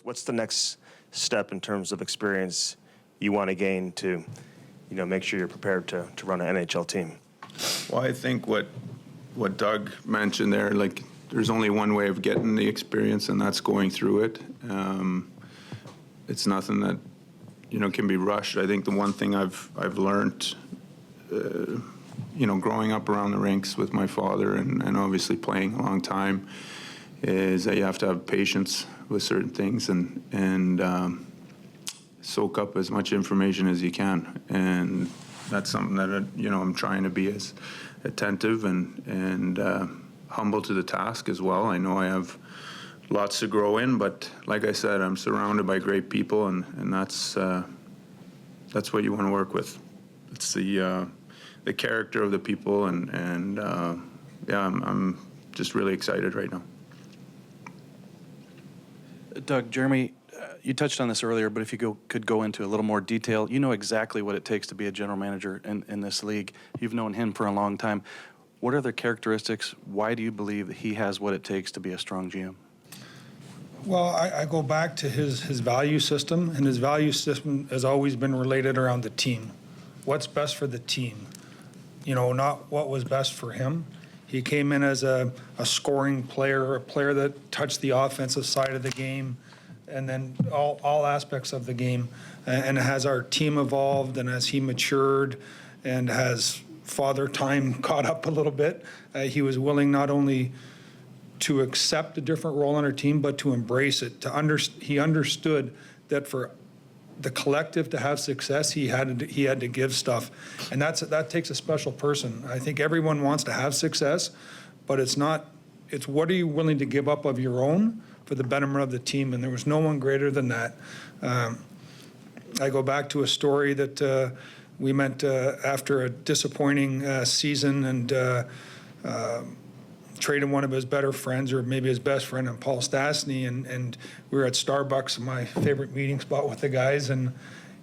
What's the next step in terms of experience you want to gain to, make sure you're prepared to run an NHL team? Well, I think what Doug mentioned there, like, there's only one way of getting the experience, and that's going through it. It's nothing that, can be rushed. I think the one thing I've learned, growing up around the rinks with my father and obviously playing a long time, is that you have to have patience with certain things and soak up as much information as you can. And that's something that, I'm trying to be as attentive and humble to the task as well. I know I have lots to grow in, but like I said, I'm surrounded by great people, and that's what you want to work with. It's the character of the people, and I'm just really excited right now. Doug, Jeremy, you touched on this earlier, but if you could go into a little more detail. You know exactly what it takes to be a general manager in this league. You've known him for a long time. What are the characteristics? Why do you believe that he has what it takes to be a strong GM? Well, I go back to his value system, and his value system has always been related around the team. What's best for the team? Not what was best for him. He came in as a scoring player, a player that touched the offensive side of the game, and then all aspects of the game. And as our team evolved and as he matured and has father time caught up a little bit, he was willing not only to accept a different role on our team, but to embrace it. He understood that for the collective to have success, he had to give stuff, and that takes a special person. I think everyone wants to have success, but it's what are you willing to give up of your own for the betterment of the team, and there was no one greater than that. I go back to a story that we met after a disappointing season and traded one of his better friends, or maybe his best friend, and Paul Stastny, and we were at Starbucks, my favorite meeting spot with the guys, and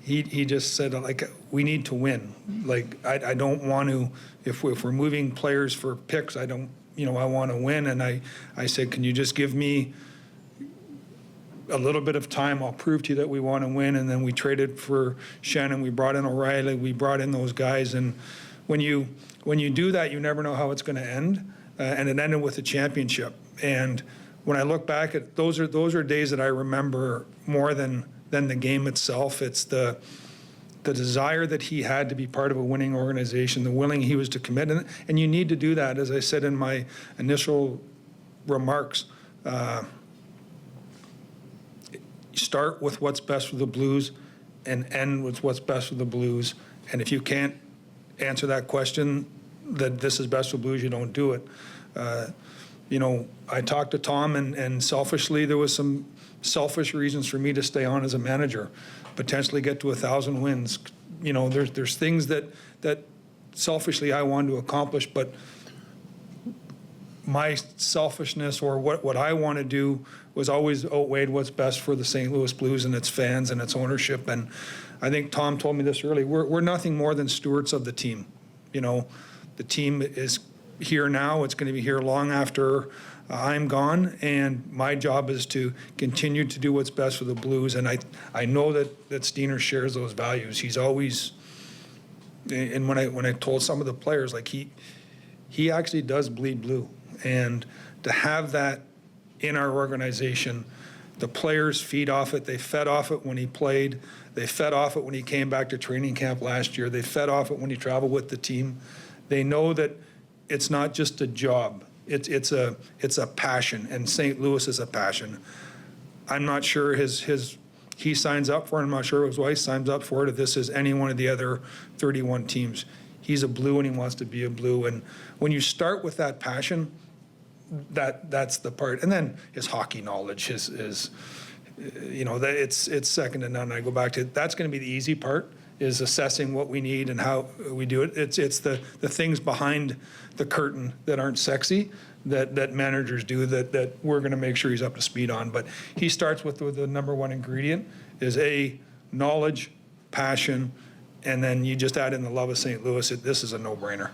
he just said, like, we need to win. Like, I don't want to, if we're moving players for picks, I don't, I want to win. And I said, can you just give me a little bit of time? I'll prove to you that we want to win. And then we traded for Shannon, we brought in O'Reilly, we brought in those guys, and when you do that, you never know how it's going to end. And it ended with a championship. And when I look back at those are days that I remember more than the game itself. It's the desire that he had to be part of a winning organization, the willing he was to commit. And you need to do that, as I said in my initial remarks. Start with what's best for the Blues and end with what's best for the Blues. And if you can't answer that question, that this is best for Blues, you don't do it. I talked to Tom, and selfishly, there was some selfish reasons for me to stay on as a manager, potentially get to 1,000 wins. There's things that selfishly I wanted to accomplish, but my selfishness or what I want to do was always outweighed what's best for the St. Louis Blues and its fans and its ownership. And I think Tom told me this earlier. We're nothing more than stewards of the team. The team is here now. It's going to be here long after I'm gone, and my job is to continue to do what's best for the Blues. And I know that Steener shares those values. He's always, and when I told some of the players, like, he actually does bleed blue, and to have that in our organization, the players feed off it. They fed off it when he played. They fed off it when he came back to training camp last year. They fed off it when he traveled with the team. They know that it's not just a job. It's a passion, and St. Louis is a passion. I'm not sure he signs up for it. I'm not sure his wife signs up for it if this is any one of the other 31 teams. He's a Blue, and he wants to be a Blue. And when you start with that passion, that's the part. And then his hockey knowledge is it's second to none. I go back to that's going to be the easy part, is assessing what we need and how we do it. It's the things behind the curtain that aren't sexy that managers do that we're going to make sure he's up to speed on. But he starts with the number one ingredient is knowledge, passion, and then you just add in the love of St. Louis. This is a no-brainer.